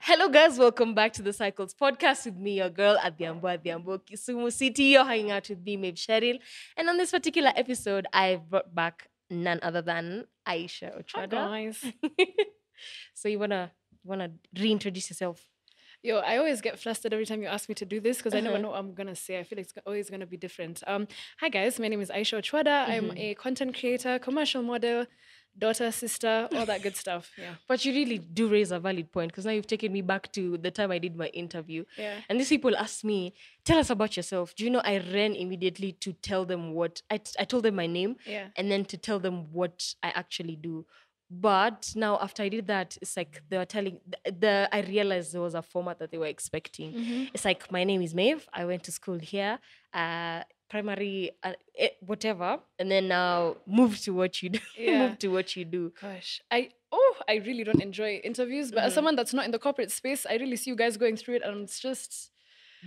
Hello, guys. Welcome back to the Cycles podcast with me, your girl, Adhiambo, Kisumu City. You're hanging out with me, Maeve Cheryl. And on this particular episode, I've brought back none other than Aisha Hi Ochwada. guys. So you wanna reintroduce yourself? Yo, I always get flustered every time you ask me to do this because I never know what I'm gonna say. I feel like it's always gonna be different. Hi guys, my name is Aisha Ochwada. I'm a content creator, commercial model, daughter, sister, all that good stuff. Yeah. But you really do raise a valid point because now you've taken me back to the time I did my interview. Yeah. And these people asked me, tell us about yourself. Do you know I ran immediately to tell them what I told them my name Yeah. and then to tell them what I actually do. But now after I did that, it's like they were telling I realized there was a format that they were expecting. It's like my name is Maeve. I went to school here, primary, whatever, and then now move to what you do. Yeah. Move to what you do. Gosh. I really don't enjoy interviews, but as someone that's not in the corporate space, I really see you guys going through it and it's just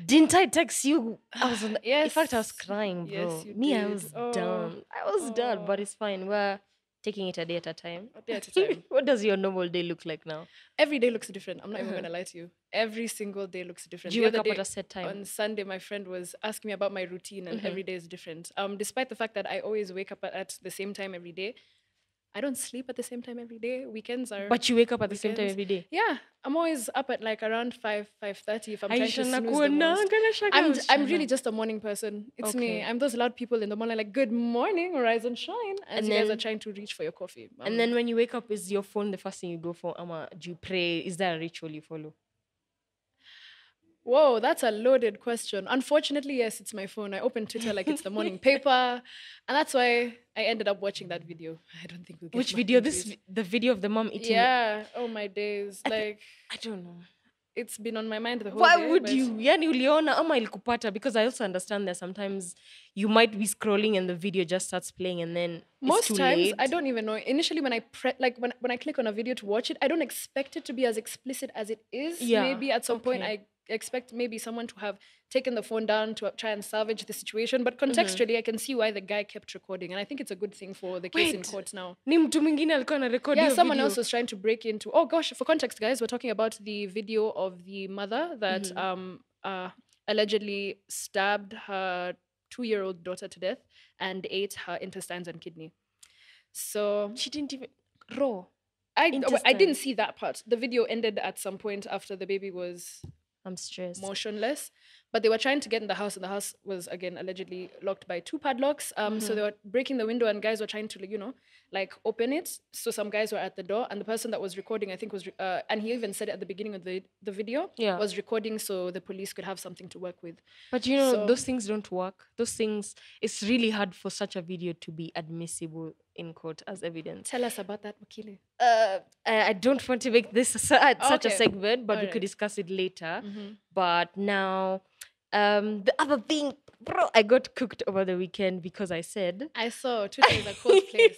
Didn't I text you? I was in yes. fact I was crying, bro. Yes, you Me, I did. was Oh. done. I was done, but it's fine. We're taking it a day at a time. A day at a time. What does your normal day look like now? Every day looks different. I'm not even gonna lie to you. Every single day looks different. Do you The wake other up at day, a set time? on Sunday, my friend was asking me about my routine, and every day is different. Despite the fact that I always wake up at the same time every day, I don't sleep at the same time every day. Weekends are. But you wake up at the same time weekends. every day. Yeah, I'm always up at like around 5:30 if I'm trying to Aisha snooze the nakuona, most. gana shaka I'm usichana. really just a morning person. It's me. Okay. I'm those loud people in the morning, like good morning, rise and shine, as And you guys then- are trying to reach for your coffee. And then when you wake up, is your phone the first thing you go for? Do you pray? Is there a ritual you follow? Whoa, that's a loaded question. Unfortunately, yes, it's my phone. I open Twitter like it's the morning paper, and that's why I ended up watching that video. I don't think we'll get Which much video? into it. The video of the mom eating. Yeah. Oh my days. Like I don't know. it's been on my mind the whole Why day. would but- you? Yani uliona ama ilikupata? Because I also understand that sometimes you might be scrolling and the video just starts playing and then Most it's too times late. I don't even know. Initially, when I when I click on a video to watch it, I don't expect it to be as explicit as it is. Yeah, Maybe at some point okay. I expect maybe someone to have taken the phone down to try and salvage the situation. But contextually, I can see why the guy kept recording, and I think it's a good thing for the case in Wait. court now. Ni mtu mwingine alikuwa anarekodi Yeah, hiyo someone video. else was trying to break into. Oh gosh, for context, guys, we're talking about the video of the mother that allegedly stabbed her 2-year-old daughter to death and ate her intestines and kidney. So She didn't even raw. I Intestine. didn't see that part. The video ended at some point after the baby was I'm stressed. motionless. But they were trying to get in the house, and the house was again allegedly locked by 2 padlocks. So they were breaking the window, and guys were trying to, like open it. So some guys were at the door, and the person that was recording, I think, was, and he even said it at the beginning of the video, Yeah. was recording so the police could have something to work with. But So- those things don't work. Those things, it's really hard for such a video to be admissible in court as evidence. Tell us about that, Wakili. I don't want to make this such a Okay. segment, but we Alright. could discuss it later. But now, the other thing, bro, I got cooked over the weekend because I said, I saw Twitter is a cold place.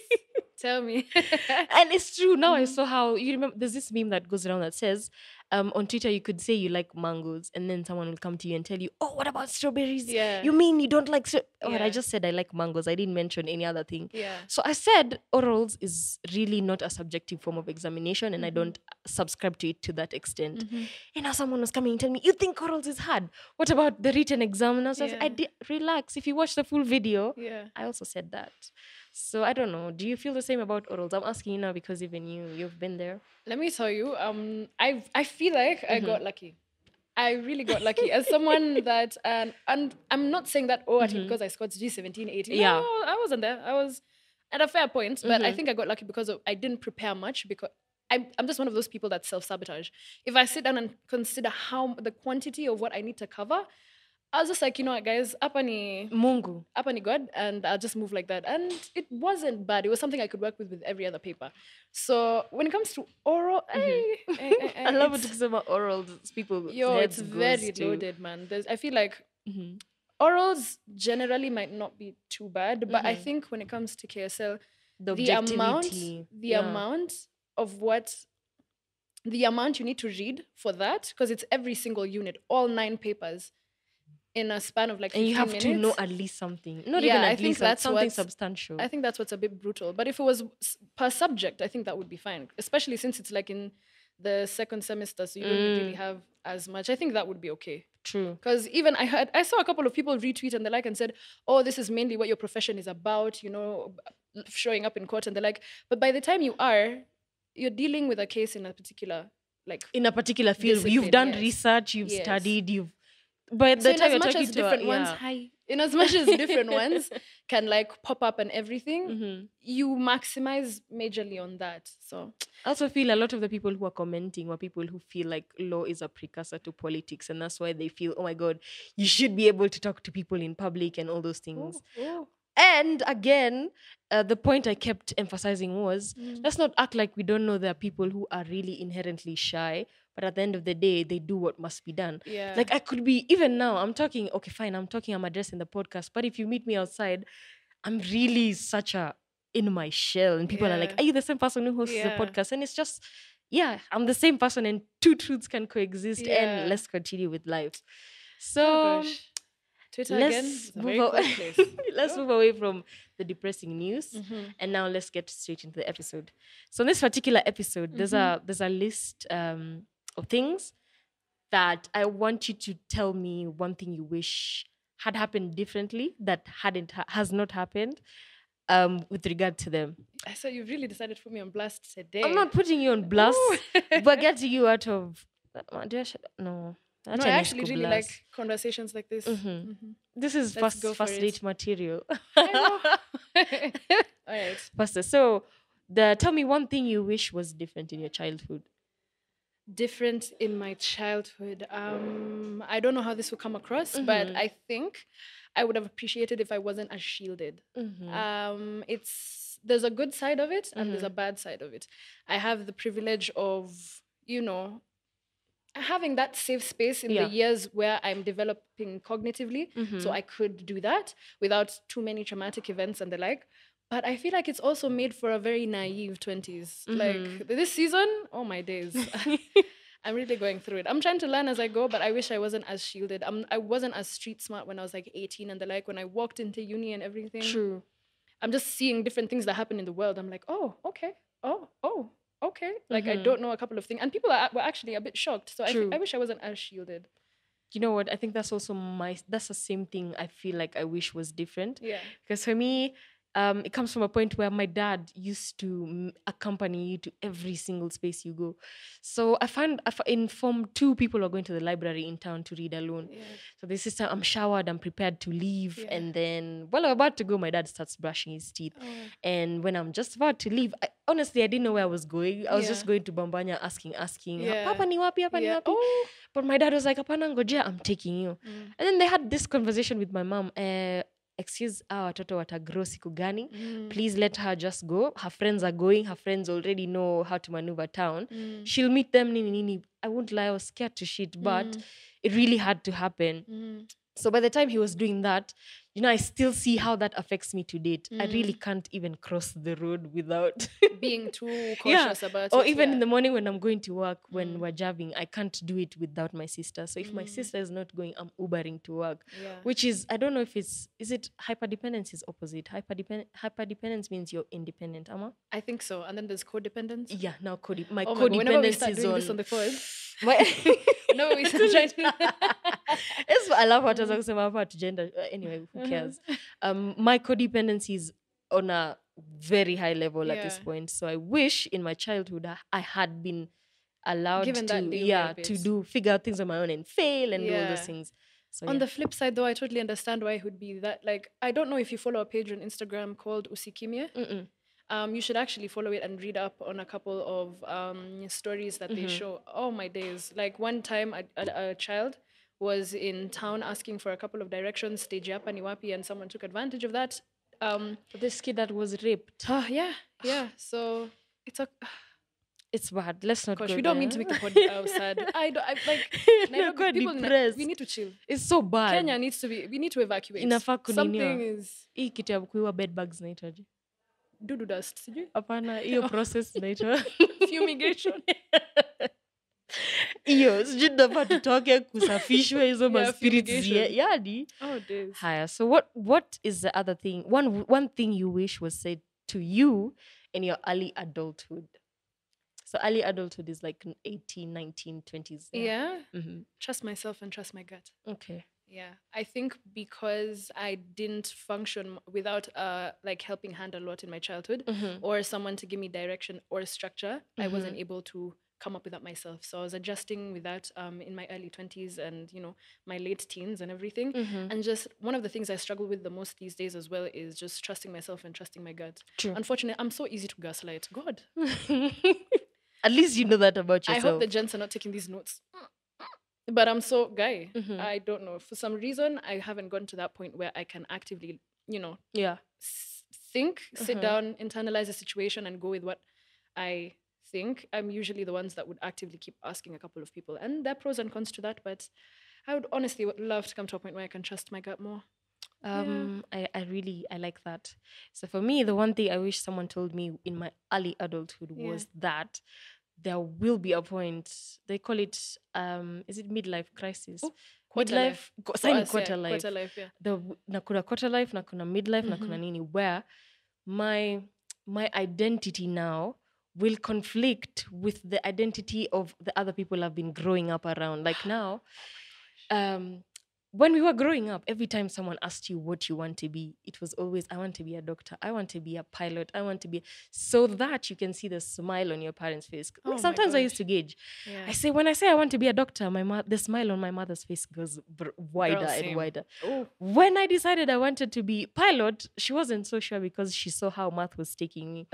Tell me. and it's true. Now I saw how you remember. There's this meme that goes around that says, on Twitter you could say you like mangoes, and then someone will come to you and tell you, "Oh, what about strawberries? Yeah. You mean you don't like?" Oh, Yeah. I just said I like mangoes. I didn't mention any other thing. Yeah. So I said orals is really not a subjective form of examination, and I don't subscribe to it to that extent. And now someone was coming and telling me, "You think orals is hard? What about the written exam?" And I was like, Yeah. relax. If you watch the full video, Yeah. I also said that. So I don't know. Do you feel the same about orals? I'm asking you now because even you've been there. Let me tell you, I feel like I got lucky. I really got lucky as someone that, and I'm not saying that because I scored G 17, 18. Yeah. No, I wasn't there. I was at a fair point, but I think I got lucky because I didn't prepare much because I'm just one of those people that self-sabotage. If I sit down and consider the quantity of what I need to cover, I was just like, you know what, guys, apa ni Mungu. God, and I'll just move like that. And it wasn't bad. It was something I could work with every other paper. So when it comes to oral, I love it it's- because about orals. People, Yo, heads it's goes very to- loaded, man. I feel like orals generally might not be too bad, but I think when it comes to KSL, The the amount, objectivity. the Yeah. amount of what the amount you need to read for that, because it's every single unit, all 9 papers in a span of like 15 And you have minutes. to know at least something. Not Yeah, even I at think least, like that's something what's- substantial. I think that's what's a bit brutal. But if it was per subject, I think that would be fine, especially since it's like in the second semester, so you don't really have as much. I think that would be okay. True. Because even I saw a couple of people retweet and they're like and said, "Oh, this is mainly what your profession is about," showing up in court, and they're like, but by the time you're dealing with a case in a particular like In a particular field, discipline, you've done yes. research, you've Yes. studied, you've. By So the in time as you're much talking as to different ones, in as much as different ones can like pop up and everything, you maximize majorly on that. So I also feel a lot of the people who are commenting were people who feel like law is a precursor to politics, and that's why they feel, oh my god, you should be able to talk to people in public and all those things. And again, the point I kept emphasizing was, let's not act like we don't know there are people who are really inherently shy, but at the end of the day, they do what must be done. Yeah. Like I could be, even now, I'm talking, okay, fine, I'm addressing the podcast, but if you meet me outside, I'm really such a in my shell, and people are like, Yeah. are you the same person who hosts the podcast? And it's just, yeah, I'm the same person, and two truths can coexist, and let's continue with life. So Twitter again is a very cool place. let's move away from the depressing news, and now let's get straight into the episode. So in this particular episode, there's a list of things that I want you to tell me one thing you wish had happened differently that has not happened with regard to them. So you've really decided to put me on blast today. I'm not putting you on blast, but getting you out of no. No, I actually really like conversations like this. This is Let's go for first it. date material. I know. All right. Faster. So, tell me one thing you wish was different in your childhood. Different in my childhood. I don't know how this will come across, but I think I would have appreciated if I wasn't as shielded. There's a good side of it and there's a bad side of it. I have the privilege of, having that safe space in the years where I'm developing cognitively. So I could do that without too many traumatic events and the like. But I feel like it's also made for a very naive 20s. Like this season, oh my days. I'm really going through it. I'm trying to learn as I go, but I wish I wasn't as shielded. I wasn't as street smart when I was like 18 and the like, when I walked into uni and everything. True. I'm just seeing different things that happen in the world. I'm like, oh, okay. Oh, okay. Like I don't know a couple of things. And people were actually a bit shocked. So I wish I wasn't as shielded. You know what? I think that's also that's the same thing I feel like I wish was different. Yeah. Because for me, it comes from a point where my dad used to accompany you to every single space you go. So I find in Form 2, people are going to the library in town to read alone. Yeah. So this is time I'm showered, I'm prepared to leave. And then, while I'm about to go, my dad starts brushing his teeth. And when I'm just about to leave, honestly, I didn't know where I was going. I was just going to Bambanya asking, Papa ni wapi, Papa ni wapi? Oh. But my dad was like, Apana ngojea, I'm taking you. And then they had this conversation with my mom. Excuse our watoto watagrow siku gani, please let her just go. Her friends are going, her friends already know how to maneuver town. She'll meet them, nini. I won't lie, I was scared to shit, but it really had to happen. So by the time he was doing that, I still see how that affects me to date. I really can't even cross the road without being too cautious about it. Or even in the morning when I'm going to work, when we're jabbing, I can't do it without my sister. So if my sister is not going, I'm Ubering to work. Which is, I don't know if is it hyperdependence is opposite. Hyperdependence means you're independent, Ama? I think so. And then there's codependence. Yeah, now codependence whenever we start is doing on this on the pod. No, we start trying to I love what I was talking about gender. Anyway, who cares? My codependency is on a very high level at this point. So I wish in my childhood I had been allowed to figure out things on my own and fail and do all those things. So, on the flip side, though, I totally understand why it would be that. Like, I don't know if you follow a page on Instagram called Usikimye. You should actually follow it and read up on a couple of stories that they show. Oh my days! Like one time, a child was in town asking for a couple of directions, stage hapa ni wapi, and someone took advantage of that. This kid that was raped. Yeah. So it's bad. Let's not. Gosh, go we there. don't mean to make the pod sad. I like. Nairobi, people depressed. We need to chill. It's so bad. Kenya needs to be. We need to evacuate. Something is. Hii kitu ya kuiwa bed bugs naitaje? Dudu dust. Hapana, hiyo process naitwa fumigation. hiyo sijui tunafaa tutoke kusafishwe hizo Yeah, maspirits fumigation. yani Oh, days. haya. So what is the other thing, one thing you wish was said to you in your early adulthood? So early adulthood is like 18, 19, 20s. Yeah. Mm-hmm. Trust myself and trust my gut. Okay. Yeah, I think because I didn't function without like helping hand a lot in my childhood, or someone to give me direction or structure, I wasn't able to come up with that myself. So I was adjusting with that in my early 20s and my late teens and everything. And just one of the things I struggle with the most these days as well is just trusting myself and trusting my gut. True. Unfortunately, I'm so easy to gaslight. God, At least you know that about I yourself. hope the gents are not taking these notes. But I'm so guy. I don't know. For some reason, I haven't gotten to that point where I can actively, Yeah. think, sit down, internalize the situation, and go with what I think. I'm usually the ones that would actively keep asking a couple of people, and there are pros and cons to that. But I would honestly love to come to a point where I can trust my gut more. I like that. So for me, the one thing I wish someone told me in my early adulthood was that there will be a point, they call it is it midlife crisis? Quarter life. Quarter life. Quarter life, yeah. Na kuna quarter life, na kuna midlife, na kuna nini, where my identity now will conflict with the identity of the other people I've been growing up around. Like now, when we were growing up, every time someone asked you what you want to be, it was always, I want to be a doctor, I want to be a pilot, I want to be, so that you can see the smile on your parents' face. Sometimes I used to gauge. Yeah. When I say I want to be a doctor, the smile on my mother's face goes wider and wider. Oh. When I decided I wanted to be pilot, she wasn't so sure because she saw how math was taking me.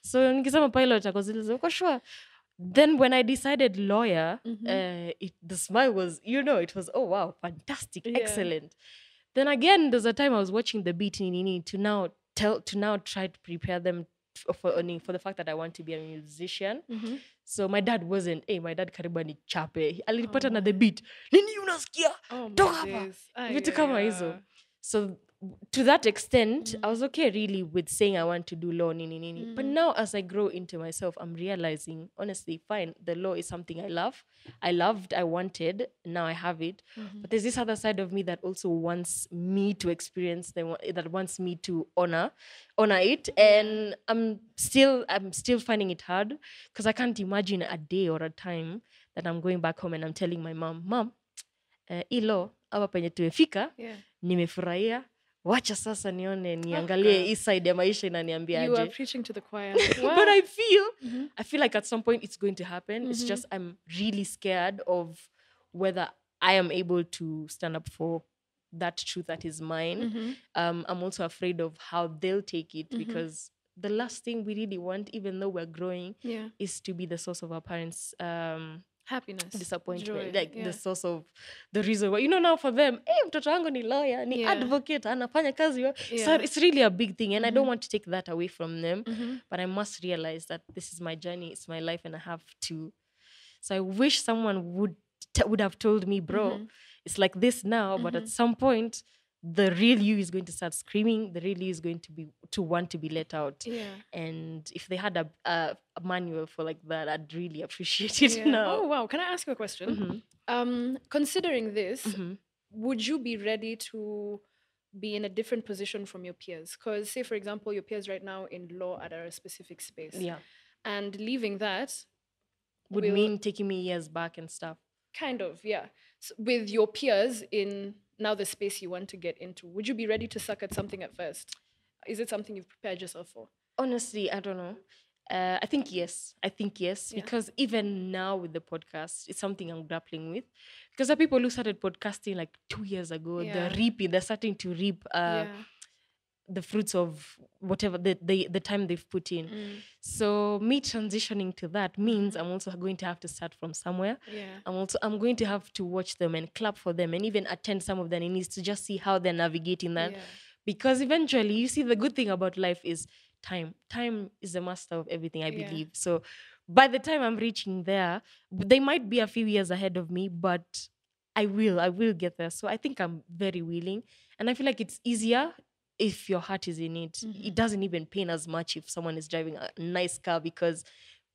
So nikisema pilot, I was uko sure. Then when I decided lawyer, the smile was, it was, oh wow, fantastic, excellent. Then again, there's a time I was watching The Beat to now try to prepare them for the fact that I want to be a musician. So my dad wasn't, my dad karibu ni chape. Alipata na The Beat. Nini unasikia? Toka hapa. Vitu kama hizo. So to that extent, I was okay really with saying I want to do law, nini. But now as I grow into myself, I'm realizing, honestly, fine, the law is something I love. I loved, I wanted, now I have it. But there's this other side of me that also wants me to experience, that wants me to honor it. And I'm still finding it hard because I can't imagine a day or a time that I'm going back home and I'm telling my mom, hii law, hapa penye tumefika, nimefurahia. Wacha sasa niangalie hii side ya maisha inaniambia aje. You are preaching to the choir. Wow. But I feel like at some point it's going to happen. It's just I'm really scared of whether I am able to stand up for that truth that is mine. I'm also afraid of how they'll take it because the last thing we really want, even though we're growing, is to be the source of our parents' happiness, disappointment, joy, the source of the reason why, now for them, mtoto wangu ni lawyer, ni advocate, anafanya kazi. So it's really a big thing and I don't want to take that away from them, but I must realize that this is my journey, it's my life and I have to. So I wish someone would have told me, bro, it's like this now, but at some point the real you is going to start screaming, the real you is going to want to be let out. And if they had a manual for like that, I'd really appreciate it now. Oh wow, can I ask you a question? Considering this, would you be ready to be in a different position from your peers? Because say for example your peers right now in law are at a specific space, and leaving that would mean taking me years back and stuff. Kind of, so with your peers in now the space you want to get into, would you be ready to suck at something at first? Is it something you've prepared yourself for? Honestly, I don't know. I think yes, because even now with the podcast, it's something I'm grappling with. Because there are people who started podcasting like 2 years ago. They're starting to reap the fruits of whatever the time they've put in. So me transitioning to that means I'm also going to have to start from somewhere. I'm going to have to watch them and clap for them and even attend some of their needs to just see how they're navigating that. Because eventually, you see, the good thing about life is time. Time is the master of everything, I believe. So by the time I'm reaching there, they might be a few years ahead of me, but I will get there. So I think I'm very willing. And I feel like it's easier if your heart is in it. It doesn't even pain as much if someone is driving a nice car because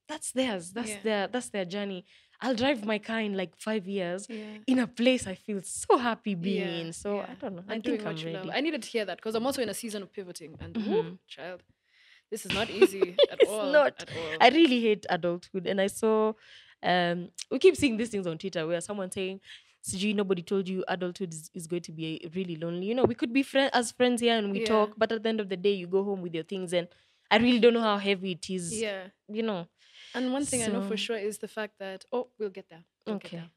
that's theirs. That's their journey. I'll drive my car in like 5 years Yeah. in a place I feel so happy being Yeah, in. So yeah. I don't know. I And think doing I'm what you love. ready. I needed to hear that because I'm also in a season of pivoting, and Mhm. child, this is not easy at It's all. not. At all. I really hate adulthood. And I saw we keep seeing these things on Twitter where someone saying, CG, nobody told you adulthood is going to be really lonely. You know, we could be as friends here and we Yeah. talk, but at the end of the day, you go home with your things, and I really don't know how heavy it is. Yeah. You know. And one thing I know for So sure is the fact that we'll get there. We'll get there. okay.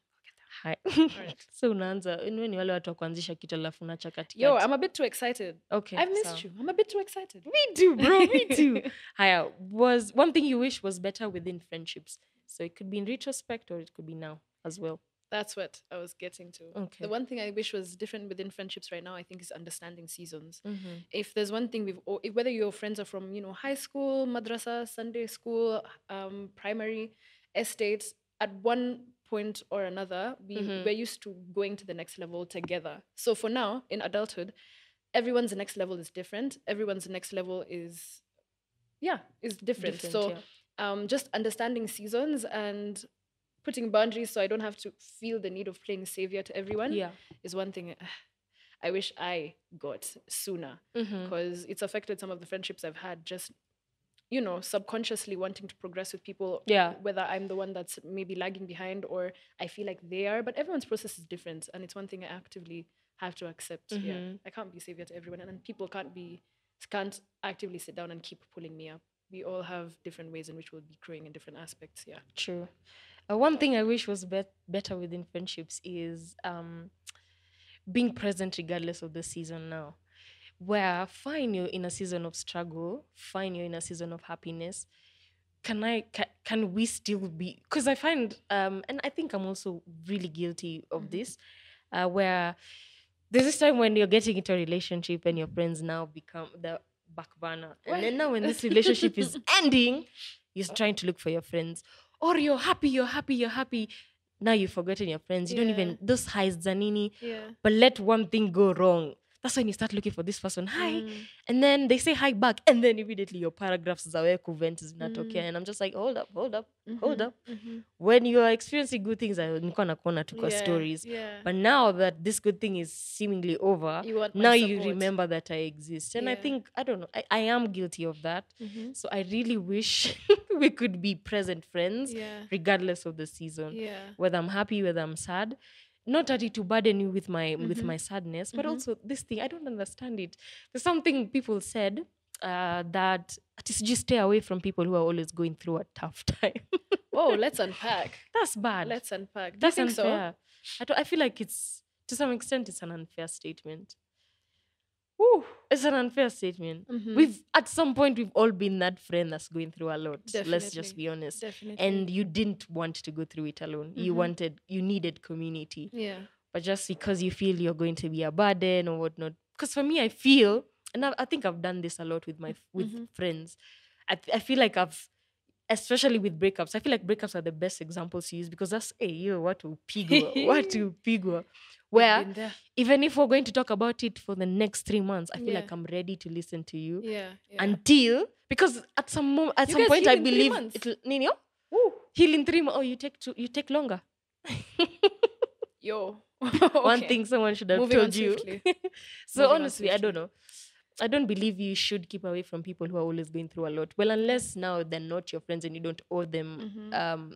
Hi. All right. So unaanza ni wale watu wa kuanzisha kitu alafu unacha Yo, katikati. I'm a bit too excited. Okay, I've missed so you. I'm a bit too excited. me too, bro. Me too. Haya, was one thing you wish was better within friendships. So it could be in retrospect or it could be now as well. That's what I was getting to. Okay. The one thing I wish was different within friendships right now, I think, is understanding seasons. Mhm. If there's one thing whether your friends are from, high school, madrasa, Sunday school, primary, estates, at one point or another, we're used to going to the next level together. So for now, in adulthood, everyone's next level is different. Everyone's next level is different. So just understanding seasons and putting boundaries so I don't have to feel the need of playing savior to everyone is one thing I wish I got sooner, because it's affected some of the friendships I've had, just subconsciously wanting to progress with people, whether I'm the one that's maybe lagging behind or I feel like they are, but everyone's process is different, and it's one thing I actively have to accept. I can't be savior to everyone, and people can't actively sit down and keep pulling me up. We all have different ways in which we'll be growing in different aspects. True. One thing I wish was better within friendships is being present regardless of the season now. Where fine you're in a season of struggle, fine you're in a season of happiness. Can we still be? Because I find and I think I'm also really guilty of this, where there's this time when you're getting into a relationship and your friends now become the back burner, and then now when this relationship is ending, you're trying to look for your friends, or you're happy. Now you've forgotten your friends. You don't even those highs zanini. But let one thing go wrong. That's when you start looking for this person. Hi. And then they say hi back. And then immediately your paragraphs are kuvent is not okay. And I'm just like, hold up. When you are experiencing good things, I corner to stories. But now that this good thing is seemingly over, now you remember that I exist. And I think, I don't know, I am guilty of that. So I really wish we could be present friends regardless of the season. Whether I'm happy, whether I'm sad. Not that it to burden you with my sadness, but also this thing, I don't understand it. There's something people said that at least just stay away from people who are always going through a tough time. Oh, let's unpack. That's bad. Let's unpack. That's Do you think unfair. so? I feel like it's, to some extent, it's an unfair statement. Ooh. It's an unfair statement. We've at some point we've all been that friend that's going through a lot. Let's just be honest. Definitely. And you didn't want to go through it alone. You needed community. Yeah. But just because you feel you're going to be a burden or whatnot. Because for me, I feel, and I think I've done this a lot with my friends. I feel like especially with breakups, I feel like breakups are the best examples to use, because that's what to pigwa. Where even if we're going to talk about it for the next 3 months, I feel like I'm ready to listen to you. Until, because at some point I believe it'll heal in 3 months. Oh, you take longer. Yo. One thing someone should have told you. So Moving honestly, I don't know. I don't believe you should keep away from people who are always going through a lot. Well, unless now they're not your friends and you don't owe them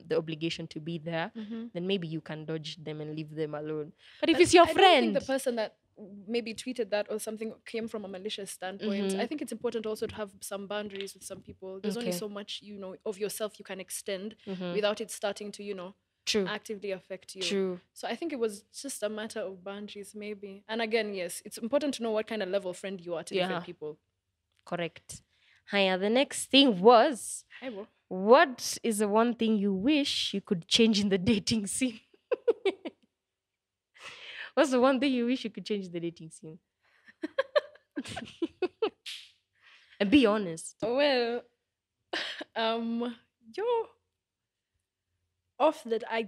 the obligation to be there, then maybe you can dodge them and leave them alone. But if it's your friend... I don't think the person that maybe tweeted that or something came from a malicious standpoint. I think it's important also to have some boundaries with some people. There's only so much, of yourself you can extend without it starting to, actively affect you. True. So I think it was just a matter of boundaries, maybe. And again, yes, it's important to know what kind of level friend you are to different people. Correct. Hiya, the next thing was, Hi, bro. What is the one thing you wish you could change in the dating scene? What's the one thing you wish you could change in the dating scene? And be honest. Well, off that I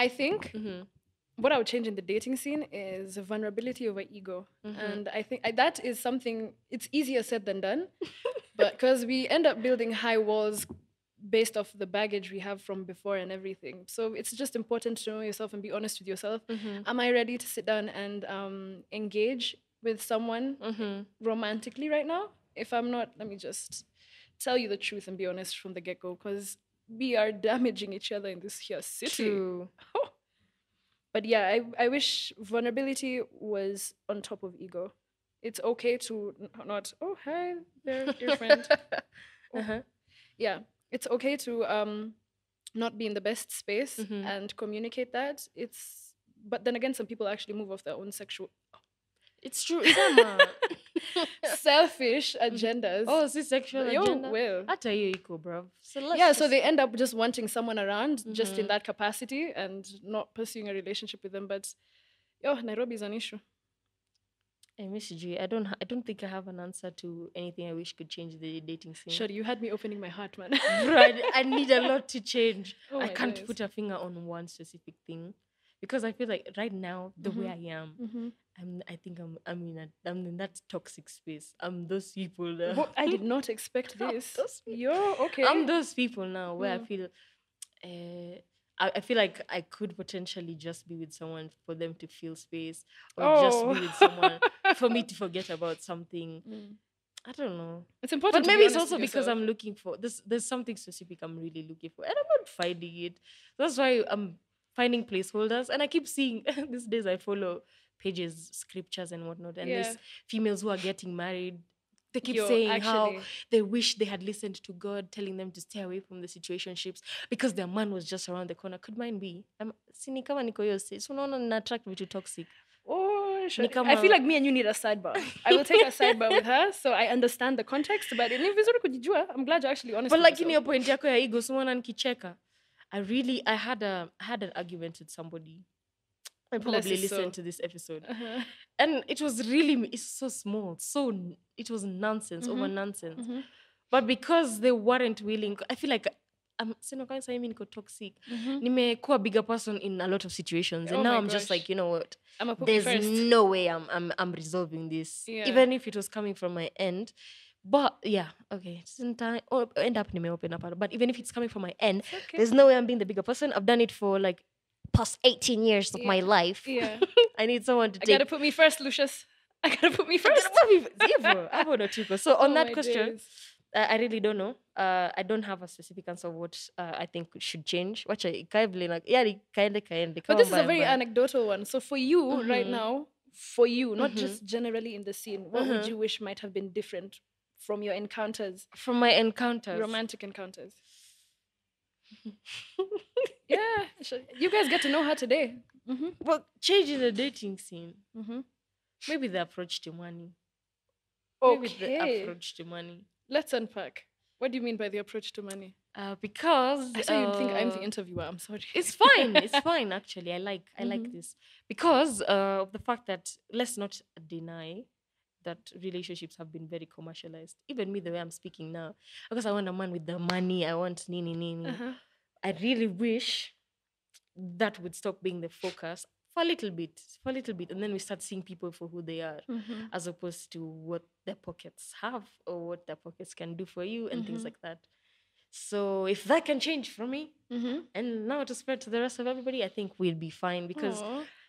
think what I would change in the dating scene is vulnerability over ego. And I think that is something, it's easier said than done. But because we end up building high walls based off the baggage we have from before and everything. So it's just important to know yourself and be honest with yourself. Am I ready to sit down and engage with someone romantically right now? If I'm not, let me just tell you the truth and be honest from the get go, because we are damaging each other in this here city. True. But yeah, I wish vulnerability was on top of ego. It's okay to not, oh, hi there, dear friend. Yeah, it's okay to not be in the best space and communicate that. But then again, some people actually move off their own sexual It's true. Isama. selfish agendas. Oh, see sexual Yo, agenda. well. I tell you, equal, bro. So let's Yeah, just... so they end up just wanting someone around just in that capacity and not pursuing a relationship with them. But yo, Nairobi is an issue. Hey, Miss G, I don't think I have an answer to anything I wish could change the dating scene. Sure, you had me opening my heart, man. Bro, I need a lot to change. Oh I my can't days. put a finger on one specific thing because I feel like right now the way I am, I think I'm in that toxic space. I'm those people that What? I did not expect this. those people. Yo, okay. I'm those people now where I feel I feel like I could potentially just be with someone for them to feel space, or just be with someone for me to forget about something. I don't know. It's important. But to maybe be it's honest also with because yourself. I'm looking for this. There's something specific I'm really looking for, and I'm not finding it. That's why I'm finding placeholders, and I keep seeing these days. I follow pages, scriptures, and whatnot, and there's females who are getting married. They keep saying how they wish they had listened to God, telling them to stay away from the situationships because their man was just around the corner. Could mine be? Sini kama niko hiyo stage. So unaona na attract vitu toxic. Oh, sure. I feel like me and you need a sidebar. I will take a sidebar with her so I understand the context. But ni vizuri kujijua. I'm glad you're actually honest. But with like in yourself. your point yako ya ego, someone ankicheka. I had an argument with somebody. I probably listened to this episode. And it's so small. It was nonsense over nonsense. But because they weren't willing, I feel like I'm toxic. Nimekuwa a bigger person in a lot of situations. And now I'm just like, you know what? There's no way I'm resolving this. Yeah. Even if it was coming from my end. But yeah, okay. End up open up. But even if it's coming from my end, there's no way I'm being the bigger person. I've done it for like past 18 years of my life. Yeah. I need someone to take. I gotta put me first, Lucius. I gotta put me first. So on that question, I really don't know. I don't have a specific answer of what I think should change. But this is a very anecdotal one. So for you right now, not just generally in the scene, what would you wish might have been different from your encounters? From my encounters. Romantic encounters. Yeah. You guys get to know her today. Well, changing the dating scene. Maybe the approach to money. Okay. Maybe the approach to money. Let's unpack. What do you mean by the approach to money? Because I saw you think I'm the interviewer. I'm sorry. It's fine. It's fine actually. I like this because of the fact that let's not deny that relationships have been very commercialized. Even me, the way I'm speaking now, because I want a man with the money. I want nini. I really wish that would stop being the focus for a little bit, and then we start seeing people for who they are, as opposed to what their pockets have or what their pockets can do for you and things like that. So if that can change for me, and now to spread to the rest of everybody, I think we'll be fine because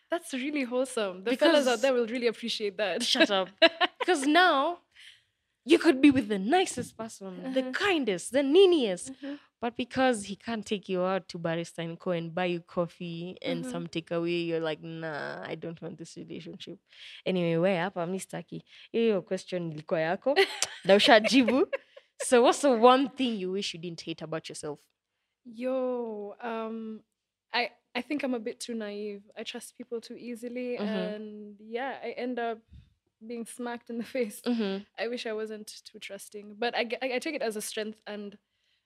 that's really wholesome. The fellas out there will really appreciate that. Shut up. Because now you could be with the nicest person, the kindest, the neeniest. But because he can't take you out to Barista and Co and buy you coffee and some takeaway, you're like, nah, I don't want this relationship. Anyway, we're up. I'm Nistaki. Your question ilikuwa yako. Na ushajibu. So what's the one thing you wish you didn't hate about yourself? I think I'm a bit too naive. I trust people too easily. And yeah, I end up being smacked in the face. I wish I wasn't too trusting. But I take it as a strength and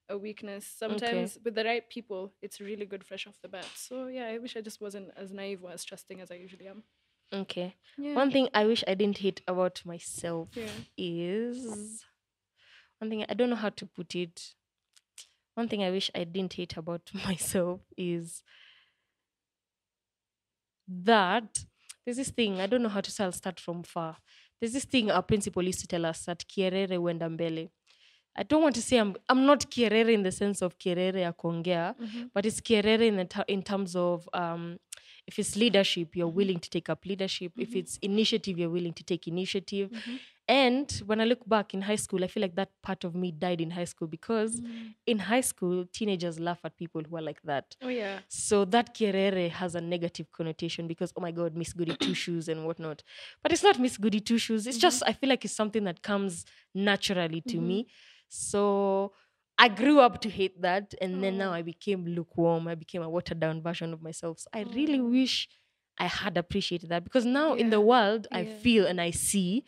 a weakness. Sometimes with the right people, it's really good fresh off the bat. So yeah, I wish I just wasn't as naive or as trusting as I usually am. Okay. Yeah. One thing I wish I didn't hate about myself is... One thing, I don't know how to put it. One thing I wish I didn't hate about myself is that there's this thing, I don't know how to say, I'll start from far. There's this thing our principal used to tell us that kierere wenda mbele. I don't want to say I'm not kierere in the sense of kierere ya kuongea, but it's kierere in terms of if it's leadership, you're willing to take up leadership. If it's initiative, you're willing to take initiative. And when I look back in high school, I feel like that part of me died in high school because in high school, teenagers laugh at people who are like that. Oh, yeah. So that kierere has a negative connotation because, oh my God, Miss Goody Two Shoes and whatnot. But it's not Miss Goody Two Shoes. It's just, I feel like it's something that comes naturally to me. So I grew up to hate that. And then now I became lukewarm. I became a watered down version of myself. So I really wish I had appreciated that because now in the world, I feel and I see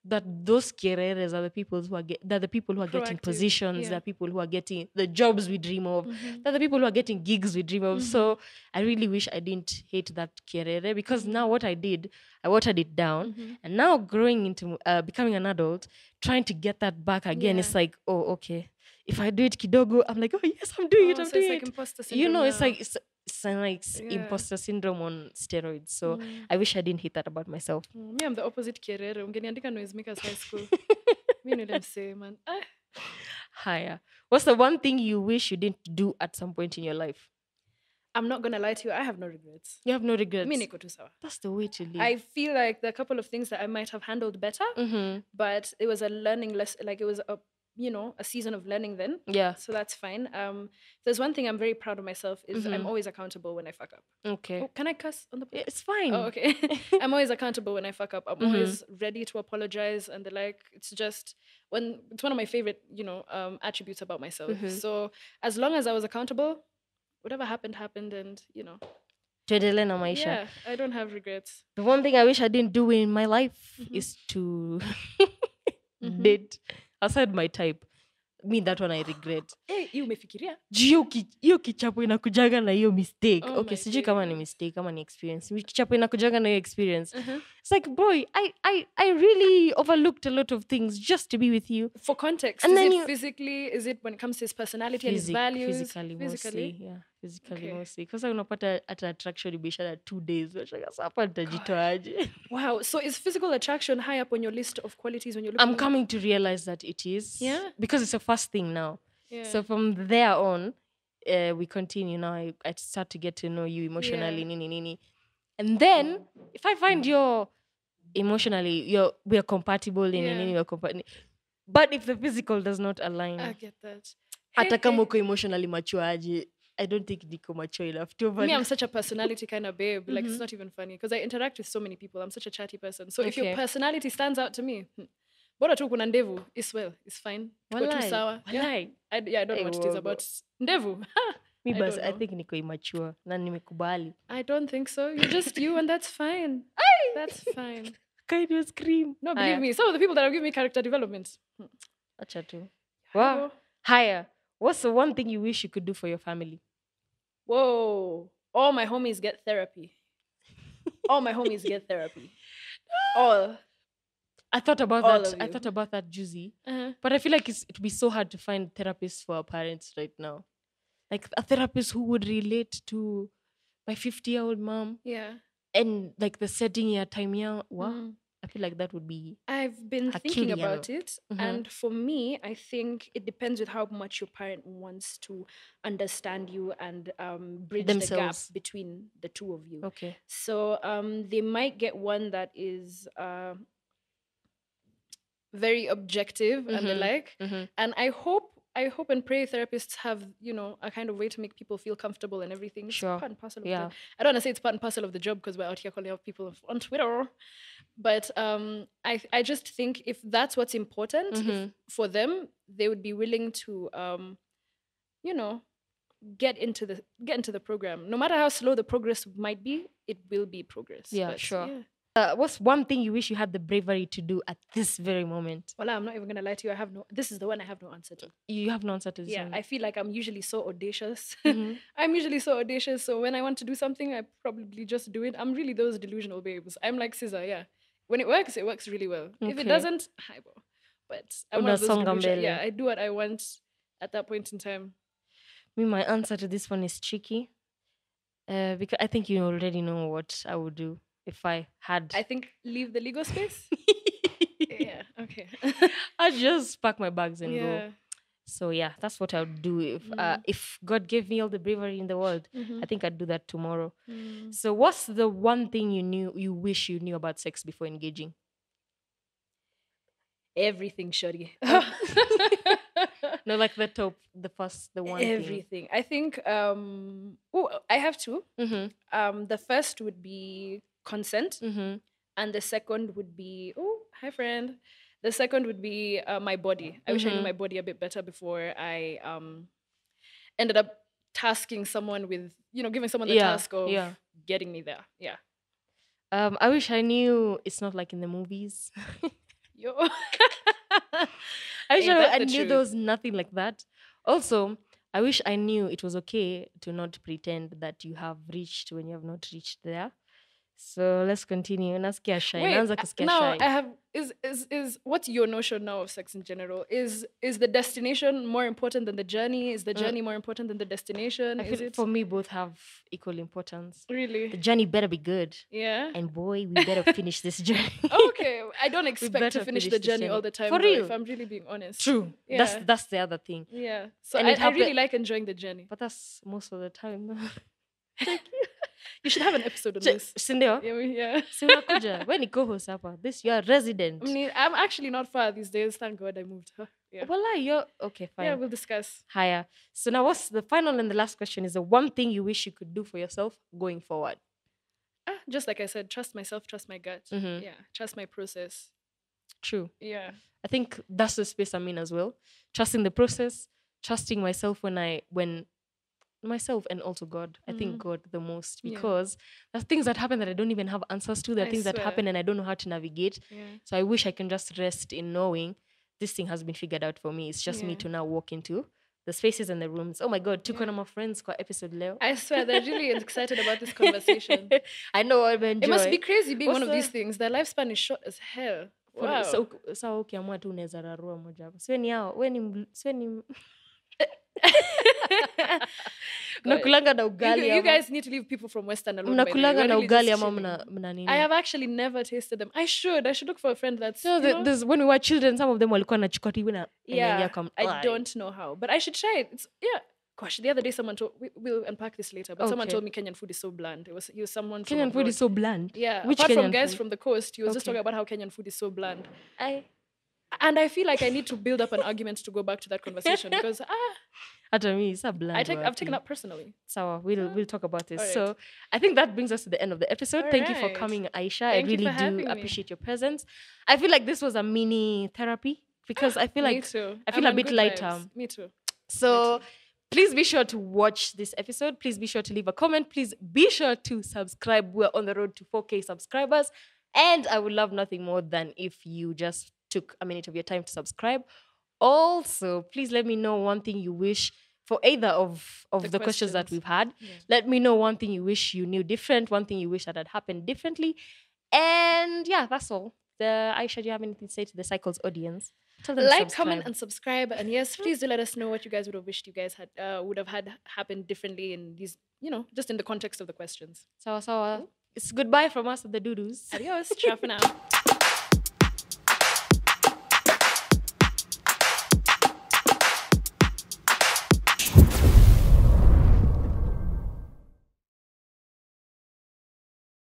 that those kiereres are the people who are they're the people who are getting positions, they're people who are getting the jobs we dream of, they're the people who are getting gigs we dream of. So I really wish I didn't hate that kierere because now what I did, I watered it down, and now growing into becoming an adult, trying to get that back again, it's like, oh, okay. If I do it kidogo, I'm like, oh yes, I'm doing it. I'm doing like it. Imposter syndrome It's now. like imposter syndrome on steroids. So I wish I didn't hate that about myself. Me, I'm the opposite kierere. Ungeniandika noisemakers high school. Me know them say, man. Higher. What's the one thing you wish you didn't do at some point in your life? I'm not gonna lie to you. I have no regrets. You have no regrets. Me niko tu sawa. That's the way to live. I feel like there are a couple of things that I might have handled better, but it was a learning lesson. Like it was a season of learning then. Yeah. So that's fine. There's one thing I'm very proud of myself is I'm always accountable when I fuck up. Okay. Oh, can I cuss on the podcast? It's fine. Oh, okay. I'm always accountable when I fuck up. I'm always ready to apologize and the like. It's just it's one of my favorite, attributes about myself. So as long as I was accountable, whatever happened, and Tuendelee na maisha. yeah, I don't have regrets. The one thing I wish I didn't do in my life is to date outside my type. Me, that one I regret. Hey, you umefikiria? Hiyo kichapo inakujaga na hiyo mistake. Oh Okay, my sijui kama ni mistake, kama ni experience. Kichapo inakujaga na hiyo experience. It's like, boy, I really overlooked a lot of things just to be with you. For context, And is then it physically? Is it when it comes to his personality and his values? Physically. Yeah, physically Okay. mostly. Because unapata at attraction ibishana 2 days. Sasa hapa nitajitoaje? Wow. So is physical attraction high up on your list of qualities when you're looking? I'm coming to realize that it is. Yeah. Because it's a first thing now. Yeah. So from there on, we continue. Now I start to get to know you emotionally, nini. And then if I find you're emotionally, we're compatible, nini, we're compatible. But if the physical does not align, I get that. hata kama uko emotionally mature aje, I don't think niko mature enough to Me, I'm such a personality kind of babe. Like, it's not even funny because I interact with so many people. I'm such a chatty person. So if your personality stands out to me, bora tu kuna ndevu, it's fine. Tuko tu sawa. Yeah, I don't know what it is about ndevu. Me, but I think niko immature na nimekubali. I don't think so. You're just you and that's fine. That's fine. Kind of scream. No, believe me. Some of the people that are giving me character development. Acha tu. Wow. Higher. What's the one thing you wish you could do for your family? Whoa. All my homies get therapy. All my homies get therapy. All. I thought about All that. of I you. thought about that, Juicy. But I feel like it'd be so hard to find therapists for our parents right now. Like a therapist who would relate to my 50-year-old mom. Yeah. And like the setting ya time ya. Wow. I feel like that would be. I've been thinking Herculean. about it. And for me, I think it depends with how much your parent wants to understand you and bridge the gap Themselves. between the two of you. Okay. So they might get one that is very objective and the like. And I hope and pray therapists have, a kind of way to make people feel comfortable and everything. It's Sure. part and parcel of Yeah. I don't want to say it's part and parcel of the job because we're out here calling out people on Twitter. But I just think if that's what's important for them, they would be willing to, get into the program. No matter how slow the progress might be, it will be progress. Yeah, But, sure. yeah. What's one thing you wish you had the bravery to do at this very moment? Well, I'm not even gonna lie to you. This is the one I have no answer to. You have no answer to this Yeah, one. I feel like I'm usually so audacious. I'm usually so audacious. So when I want to do something, I probably just do it. I'm really those delusional babes. I'm like Scissor, yeah. When it works really well. If Okay. it doesn't, hi, bro. But I'm one of those Unasonga delusional. mbele. Yeah, I do what I want at that point in time. Me, my answer to this one is tricky. Because I think you already know what I would do if I had. I think leave the legal space. Yeah, okay. I'd just pack my bags and Yeah. go. So yeah, that's what I would do if God gave me all the bravery in the world. I think I'd do that tomorrow. So what's the one thing you wish you knew about sex before engaging? Everything, shorty. No, like the one thing. Everything. I think I have two. Mm-hmm. The first would be consent, Mm-hmm. and the second would be hi friend. The second would be my body. I wish I knew Mm-hmm. my body a bit better before I ended up tasking someone with, giving someone the Yeah, task of yeah. getting me there. Yeah. I wish I knew it's not like in the movies. Yo. I wish Ain't that I the knew there truth? was nothing like that. Also, I wish I knew it was okay to not pretend that you have reached when you have not reached there. So let's continue. Nasikia shy. Wait, Naanza kusikia now shy. I have is what's your notion now of sex in general? Is the destination more important than the journey? Is the journey more important than the destination? I Is feel it for me both have equal importance. The really? journey better be good. Yeah. And boy, we better finish this journey. Okay, I don't We expect to better finish finish the this journey all journey. the time, For though, if real. I'm really being honest. True. Yeah. That's the other thing. Yeah. So And I, it I really happen- like enjoying the journey. But that's most of the time. You should have an episode on this. Sindio? Yeah. Si unakuja. We ni co-host hapa. This you are resident. I mean, I'm actually not far these days. Thank God I moved. Yeah. Voila, you're okay, fine. Yeah, we'll discuss. Higher. So now what's the final and the last question is the one thing you wish you could do for yourself going forward? Just like I said, trust myself, trust my gut. Mhm. Yeah, trust my process. True. Yeah. I think that's the space I'm in as well. Trusting the process, trusting myself when myself and also God. I think God the most Yeah. because there's things that happen that I don't even have answers to. There are I things that swear. happen and I don't know how to navigate. Yeah. So I wish I can just rest in knowing this thing has been figured out for me. It's just me Yeah. to now walk into the spaces and the rooms. Oh my God, tuko na my friends kwa episode leo. I swear, they're really excited about this conversation. I know I'll enjoy. It must be crazy being What's one of these the- things. Their lifespan is short as hell. Wow. So ukiamua tu unaweza rarua moja hapo. Siwe ni hao, siwe ni mnakulanga na ugali You ama- guys need to leave people from Western alone. by the way. mnakulanga We're na really ugali just ama chilling. mna nini? I have actually never tasted them. I should look for a friend that's So there's when we were children, some of them walikuwa nachukua tu hivi na yeah. come. I don't know how, but I should try it. It's Gosh, the other day someone told we'll unpack this later, but someone Okay. told me Kenyan food is so bland. He was someone from Kenyan food abroad. is so bland. Yeah, Which apart from Kenyan guys food? from the coast, he was just Okay. talking about how Kenyan food is so bland. I And I feel like I need to build up an argument to go back to that conversation because hata me it's a bland. I've taken that personally. So we'll talk about this. Alright. So I think that brings us to the end of the episode. Thank you for Alright. coming, Aisha. Thank I you really for having do me. appreciate your presence. I feel like this was a mini therapy because I feel Me like too. I feel I'm a on bit good lighter. vibes. Me too. So please be sure to watch this episode. Please be sure to leave a comment. Please be sure to subscribe. We're on the road to 4K subscribers. And I would love nothing more than if you just took a minute of your time to subscribe. Also, please let me know one thing you wish for either of the questions that questions. we've had. Yeah. Let me know one thing you wish you knew different, one thing you wish that had happened differently. And yeah, that's all. Aisha, do you have anything to say to the Cycles audience? Tell them to Like, subscribe. comment, and subscribe. And yes, please do let us know what you guys would have wished you guys had would have had happen differently in these, just in the context of the questions. Sawa sawa. It's goodbye from us at the Doodoo's. Adios. Ciao for now.